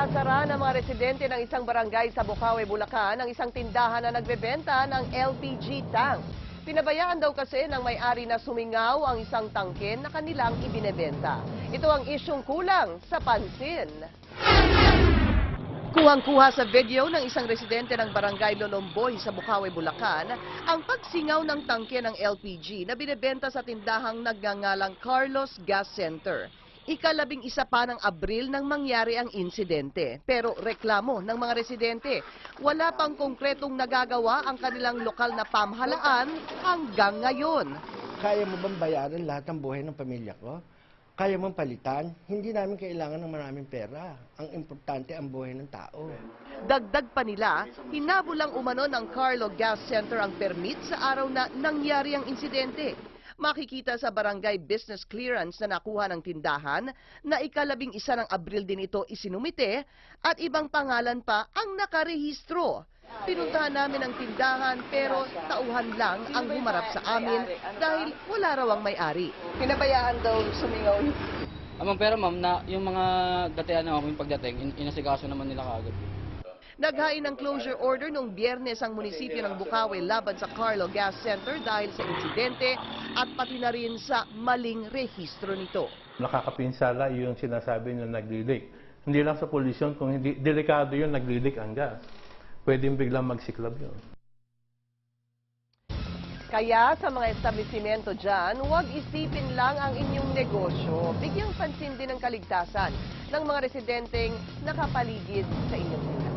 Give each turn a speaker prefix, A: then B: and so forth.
A: Isasara ng mga residente ng isang barangay sa Bocaue, Bulacan ang isang tindahan na nagbebenta ng LPG tank. Pinabayaan daw kasi ng may-ari na sumingaw ang isang tangke na kanilang ibinebenta. Ito ang isyong kulang sa pansin. Kuhang-kuha sa video ng isang residente ng barangay Lolomboy sa Bocaue, Bulacan ang pagsingaw ng tangke ng LPG na binebenta sa tindahang nagngangalang Carlos Gas Center. Ika-11 pa ng Abril nang mangyari ang insidente. Pero reklamo ng mga residente, wala pang konkretong nagagawa ang kanilang lokal na pamahalaan hanggang ngayon.
B: Kaya mo bang bayaran lahat ng buhay ng pamilya ko? Kaya mong palitan? Hindi namin kailangan ng maraming pera. Ang importante ang buhay ng tao.
A: Dagdag pa nila, hinabulang umano ng Carlo Gas Center ang permit sa araw na nangyari ang insidente. Makikita sa barangay business clearance na nakuha ng tindahan na ika-11 ng Abril din ito isinumite at ibang pangalan pa ang nakarehistro. Pinuntahan namin ang tindahan pero tauhan lang ang humarap sa amin dahil wala raw ang may-ari. Pinabayaan daw sumingaw.
C: Pero ma'am, na yung mga datihan na yung pagdating, inasikaso naman nila kaagad.
A: Naghain ng closure order noong Biyernes ang munisipyo ng Bocaue laban sa Carlo Gas Center dahil sa insidente at pati na rin sa maling rehistro nito.
D: Nakakapinsala yung sinasabi na nag-leak. Hindi lang sa polusyon, kung hindi delikado yun, nag-leak ang gas. Pwedeng biglang magsiklab yun.
A: Kaya sa mga establishmento dyan, huwag isipin lang ang inyong negosyo. Bigyang pansin din ang kaligtasan ng mga residenteng nakapaligid sa inyong tindahan.